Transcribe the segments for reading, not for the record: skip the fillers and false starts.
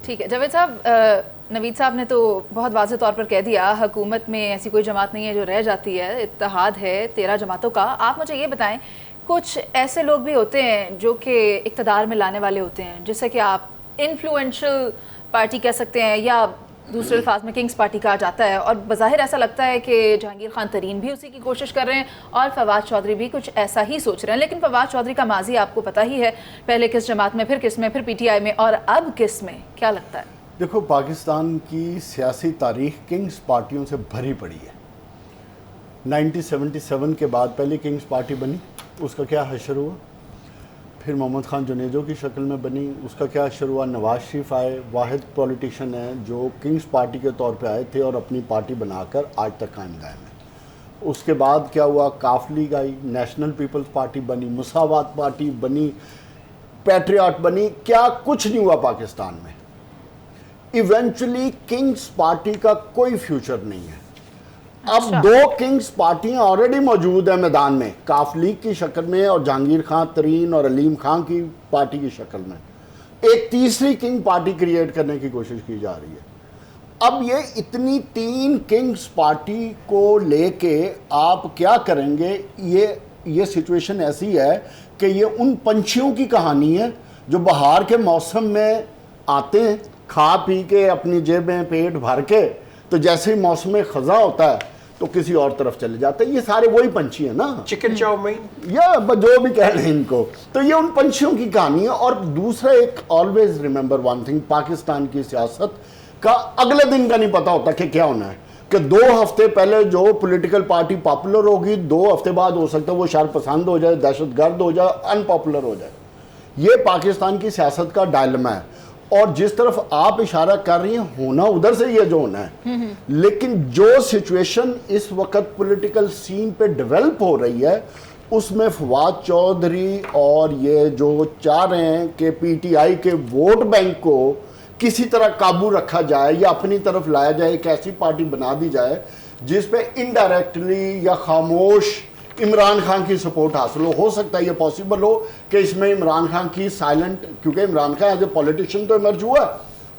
ठीक है जावेद साहब, नवीद साहब ने तो बहुत वाज़ेह तौर पर कह दिया हुकूमत में ऐसी कोई जमात नहीं है जो रह जाती है, इत्तेहाद है 13 जमातों का। आप मुझे ये बताएं, कुछ ऐसे लोग भी होते हैं जो कि इक़्तिदार में लाने वाले होते हैं, जिससे कि आप इन्फ्लुएंशियल पार्टी कह सकते हैं या दूसरे अल्फाज में किंग्स पार्टी कहा जाता है, और बज़ाहिर ऐसा लगता है कि जहांगीर खान तरीन भी उसी की कोशिश कर रहे हैं और फवाद चौधरी भी कुछ ऐसा ही सोच रहे हैं। लेकिन फवाद चौधरी का माजी आपको पता ही है, पहले किस जमात में, फिर किस में, फिर PTI में, और अब किस में, क्या लगता है? देखो, पाकिस्तान की सियासी तारीख किंग्स पार्टियों से भरी पड़ी है। 1977 के बाद पहली किंग्स पार्टी बनी, उसका क्या हशर हुआ। फिर मोहम्मद खान जुनेजो की शक्ल में बनी, उसका क्या हशर हुआ। नवाज शरीफ आए, वाहिद पॉलिटिशियन है जो किंग्स पार्टी के तौर पे आए थे और अपनी पार्टी बनाकर आज तक कायम दायम है। उसके बाद क्या हुआ, काफ लीग आई, नेशनल पीपल्स पार्टी बनी, मुसावात पार्टी बनी, पैट्रियट बनी, क्या कुछ नहीं हुआ पाकिस्तान में। इवेंचुअली किंग्स पार्टी का कोई फ्यूचर नहीं है। अब दो किंग्स पार्टियां ऑलरेडी मौजूद है मैदान में, काफ लीग की शक्ल में और जहांगीर खान तरीन और अलीम खान की पार्टी की शक्ल में। एक तीसरी किंग पार्टी क्रिएट करने की कोशिश की जा रही है। अब ये इतनी 3 किंग्स पार्टी को लेके आप क्या करेंगे। ये सिचुएशन ऐसी है कि ये उन पंछियों की कहानी है जो बाहर के मौसम में आते हैं, खा पी के अपनी जेब में पेट भर के, तो जैसे ही मौसम खज़ा होता है तो किसी और तरफ चले जाते हैं। ये सारे वही पंछी हैं ना, चिकन चाउमीन या जो भी कह लें इनको, तो ये उन पंछियों की कहानी है। और दूसरा, एक always remember one thing, Pakistan की सियासत का अगले दिन का नहीं पता होता कि क्या होना है। कि 2 हफ्ते पहले जो पॉलिटिकल पार्टी पॉपुलर होगी, 2 हफ्ते बाद हो सकता है वो शर पसंद हो जाए, दहशतगर्द हो जाए, अनपॉपुलर हो जाए। ये पाकिस्तान की सियासत का डायलेमा है। और जिस तरफ आप इशारा कर रही हैं, होना उधर से ये जो होना है। लेकिन जो सिचुएशन इस वक्त पॉलिटिकल सीन पे डेवलप हो रही है, उसमें फवाद चौधरी और ये जो चाह रहे हैं कि PTI के वोट बैंक को किसी तरह काबू रखा जाए या अपनी तरफ लाया जाए, एक ऐसी पार्टी बना दी जाए जिस पे इनडायरेक्टली या खामोश इमरान खान की सपोर्ट हासिल हो सकता है ये पॉसिबल हो कि इसमें इमरान खान की साइलेंट, क्योंकि Imran Khan as a politician तो इमर्ज हुआ,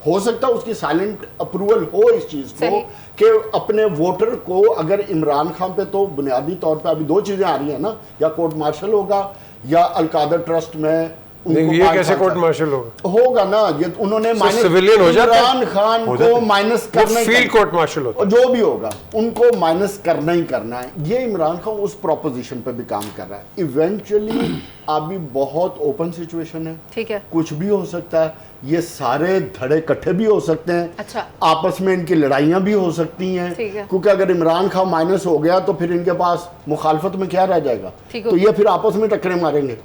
हो सकता है उसकी साइलेंट अप्रूवल हो इस चीज़ को कि अपने वोटर को, अगर इमरान खान पे तो बुनियादी तौर पे अभी 2 चीज़ें आ रही हैं ना, या कोर्ट मार्शल होगा या अलकादर ट्रस्ट में ये कैसे कोर्ट मार्शल होगा ना। ये उन्होंने सिविलियन हो जाता है, इमरान खान को माइनस करना, फील्ड कोर्ट मार्शल होता है, जो भी होगा उनको माइनस करना ही करना है। ये इमरान खान उस प्रोपोजिशन पे भी काम कर रहा है। इवेंचुअली अभी बहुत ओपन सिचुएशन है, ठीक है, कुछ भी हो सकता है। ये सारे धड़े इकट्ठे भी हो सकते हैं। अच्छा, आपस में इनकी लड़ाइयां भी हो सकती हैं, क्योंकि अगर इमरान खान माइनस हो गया तो फिर इनके पास मुखालफत में क्या रह जाएगा, तो ये फिर आपस में टक्करें मारेंगे।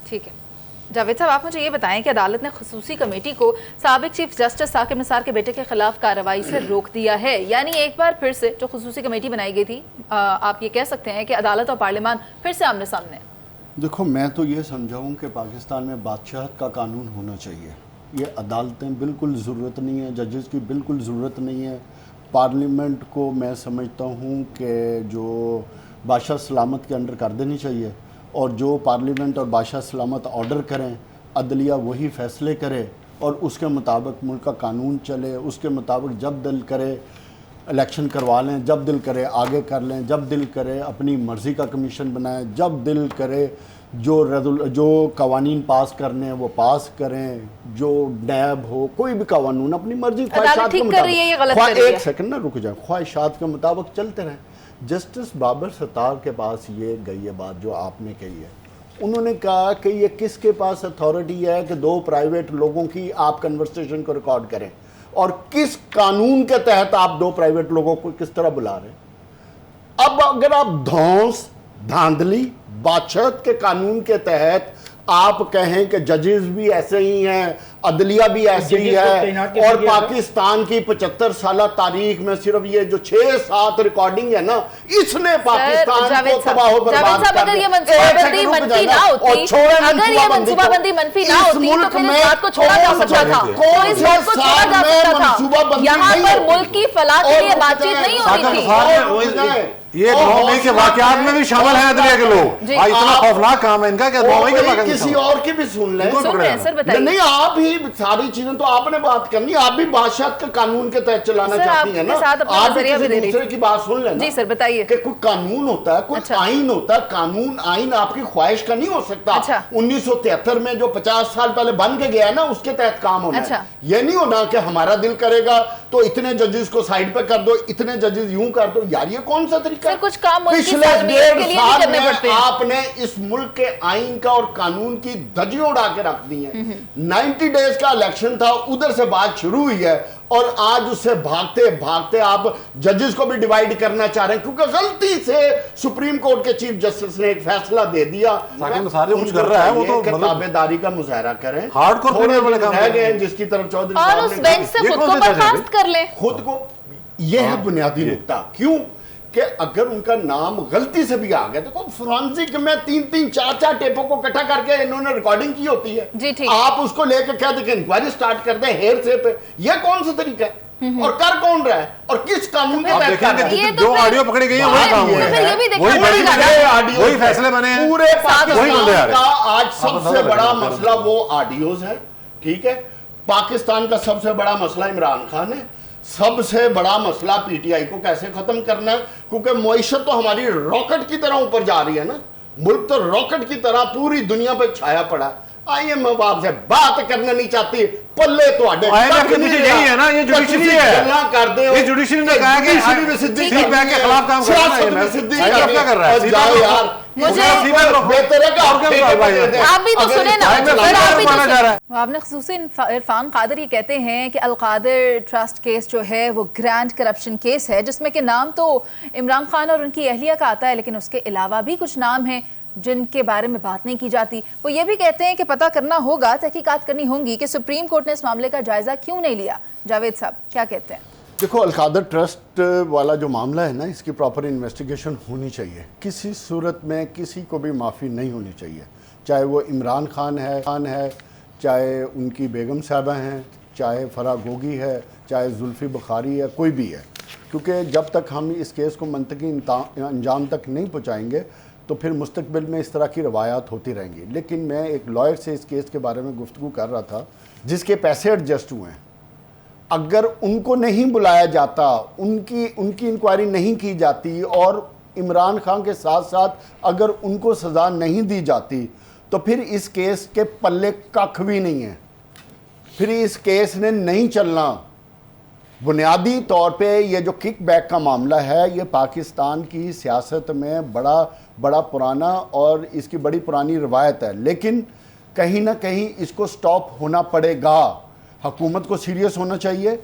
ठीक है जावेद साहब, आप मुझे ये बताएं कि अदालत ने खुसूसी कमेटी को साबिक चीफ जस्टिस साकिब निसार के बेटे के खिलाफ कार्रवाई से रोक दिया है। यानी एक बार फिर से जो खुसूसी कमेटी बनाई गई थी, आप ये कह सकते हैं कि अदालत और पार्लियामान फिर से आमने सामने। देखो, मैं तो ये समझाऊं कि पाकिस्तान में बादशाहत का कानून होना चाहिए। ये अदालतें बिल्कुल ज़रूरत नहीं है, जजेस की बिल्कुल ज़रूरत नहीं है। पार्लियामेंट को मैं समझता हूँ कि जो बादशाह सलामत के अंडर कर देनी चाहिए, और जो पार्लियामेंट और बादशाह सलामत ऑर्डर करें, अदलिया वही फ़ैसले करे और उसके मुताबिक मुल्क का कानून चले। उसके मुताबिक जब दिल करे इलेक्शन करवा लें, जब दिल करे आगे कर लें, जब दिल करे अपनी मर्ज़ी का कमीशन बनाएं, जब दिल करे जो कवानीन पास करने हैं वो पास करें, जो नैब हो, कोई भी कानून अपनी मर्ज़ी ख्वाहिशात के मुताबिक, एक सेकंड ना रुक जाए, ख्वाहिशात के मुताबिक चलते रहें। जस्टिस बाबर सत्तार के पास ये गई है बात जो आपने कही है। उन्होंने कहा कि ये किसके पास अथॉरिटी है कि 2 प्राइवेट लोगों की आप कन्वर्सेशन को रिकॉर्ड करें, और किस कानून के तहत आप 2 प्राइवेट लोगों को किस तरह बुला रहे हैं। अब अगर आप धौंस धांधली बादशाहत के कानून के तहत आप कहें कि जजेस भी ऐसे ही हैं, अदलिया भी ऐसे ही है, और पाकिस्तान की 75 साल तारीख में सिर्फ ये जो 6-7 रिकॉर्डिंग है ना, इसने पाकिस्तान को तबाह बर्बाद कर दिया। अगर ये मनसूबाबंदी मनफी ना होती, अगर ये मनसूबाबंदी मनफी ना होती, तो फिर इस बात को छोड़ा जा सकता था, तो इस बात को छोड़ा जा सकता था। यहाँ पर मुल्क की फलाह के लिए बातचीत नहीं हो रही थी। ये 9 मई के वाकयात में भी शामिल हैं अदलिया के लोग। जी। भाई इतना खौफनाक काम है इनका कि 9 मई के वाकयात में किसी शामिल। और की भी सुन लें। सुन रहे हैं सर, बताइए। नहीं, आप ही सारी चीजें तो आपने बात करनी, आप भी बादशाह के कानून के तहत चलाना सर, चाहती है ना, आपके साथ अपना आप भी नजरिया भी किसी दे रही दूसरे थी। की बात सुन लेना। जी सर, बताइए। कि कोई कानून होता है, कोई अच्छा। आइन होता है, कानून आइन आपकी ख्वाहिश का नहीं हो सकता। अच्छा। 1973 में जो 50 साल पहले बन के गया है ना, उसके तहत काम होना अच्छा। है। ये नहीं होना कि हमारा दिल करेगा तो इतने जजेस को साइड पे कर दो, इतने जजेस यूं कर दो। यार ये कौन सा तरीका सर, कुछ काम मुल्क की पिछले सालमियत 1.5 के लिए भी साल करने में पड़ते हैं। आपने इस मुल्क के आइन का और कानून की धज्जियां उड़ा के रख दी हैं। 90 डेज का इलेक्शन था, उधर से बात शुरू हुई है और आज उससे भागते भागते आप जजेस को भी डिवाइड करना चाह रहे हैं, क्योंकि गलती से सुप्रीम कोर्ट के चीफ जस्टिस ने एक फैसला दे दिया। साकिब सारे कुछ कर रहा है, वो तो मतलब ताबेदारी का मुजाहरा करें। हार्डकोर थोड़े क्रिमिनल वाले काम रह कर रहे गए हैं। जिसकी तरफ चौधरी और साहब उस ने बेंच से ये खुद कौन को से जज हैं? बर्खास्त कर लें। खुद को, यह है बुनियादी नुकता। क्यों कि अगर उनका नाम गलती से भी आ गया तो फोरेंसिक में 3-3, 4-4 टेपों को इकट्ठा करके इन्होंने रिकॉर्डिंग की होती है। जी, ठीक। आप उसको लेकर क्या देखें, इंक्वायरी स्टार्ट कर दें हेर से पे। यह कौन सा तरीका है और कर कौन रहा है और किस कानून के आप तहत देखेंगे कर रहा है? ये तो जो फिर- ऑडियो पकड़ी गई है वही बात काम ये हुआ तो फिर है। ये भी देखना वही पड़ेगा फैसले ना। बने हैं, ऑडियो वही फैसले बने हैं। पूरे वही बंदे आ पाकिस्तान रहे का हैं। आज सबसे बड़ा मसला वो ऑडियोज है। ठीक है, पाकिस्तान का सबसे बड़ा मसला इमरान खान है, सबसे बड़ा मसला पीटीआई को कैसे खत्म करना है, क्योंकि मुईशत तो हमारी रॉकेट की तरह ऊपर जा रही है ना। मुल्क तो रॉकेट की तरह पूरी दुनिया पे छाया पड़ा है। IMF आपसे बात करना नहीं चाहती, पल्ले तो IMF के पीछे यही है ना, ये जुडिशरी है। ये जुडिशरी ने कहा कि सीट बैंक के खिलाफ काम करना है। IMF क्या कर रहा है? यार मुझे- बेहतर है कि आप ठेके पे दे दें। आप भी तो अगर सुने ना, IMF सर, आप भी तो माना जा रहा है। आपने ख़ुसूसी इरफान कादर ये कहते हैं कि अल-कादिर ट्रस्ट केस जो है वो ग्रैंड करप्शन केस है, जिसमें कि नाम तो इमरान खान और उनकी अहलिया का आता है, लेकिन उसके अलावा भी कुछ नाम हैं जिनके बारे में बात नहीं की जाती। वो ये भी कहते हैं कि पता करना होगा, तहकीकात करनी होंगी कि सुप्रीम कोर्ट ने इस मामले का जायजा क्यों नहीं लिया। जावेद साहब क्या कहते हैं? देखो, अल-कादिर ट्रस्ट वाला जो मामला है ना, इसकी प्रॉपर इन्वेस्टिगेशन होनी चाहिए। किसी सूरत में किसी को भी माफ़ी नहीं होनी चाहिए, चाहे वो इमरान खान है, चाहे उनकी बेगम साहबा हैं, चाहे फराह गोगी है, चाहे जुल्फ़ी बुखारी है, कोई भी है। क्योंकि जब तक हम इस केस को मंतकी अंजाम तक नहीं पहुँचाएँगे तो फिर मुस्तकबिल में इस तरह की रवायात होती रहेंगी। लेकिन मैं एक लॉयर से इस केस के बारे में गुफ्तगू कर रहा था, जिसके पैसे एडजस्ट हुए हैं। अगर उनको नहीं बुलाया जाता, उनकी इंक्वायरी नहीं की जाती और इमरान खान के साथ साथ अगर उनको सज़ा नहीं दी जाती तो फिर इस केस के पल्ले कख भी नहीं है, फिर इस केस ने नहीं चलना। बुनियादी तौर पे ये जो किक बैक का मामला है, ये पाकिस्तान की सियासत में बड़ा पुराना और इसकी बड़ी पुरानी रवायत है, लेकिन कहीं ना कहीं इसको स्टॉप होना पड़ेगा। हुकूमत को सीरियस होना चाहिए,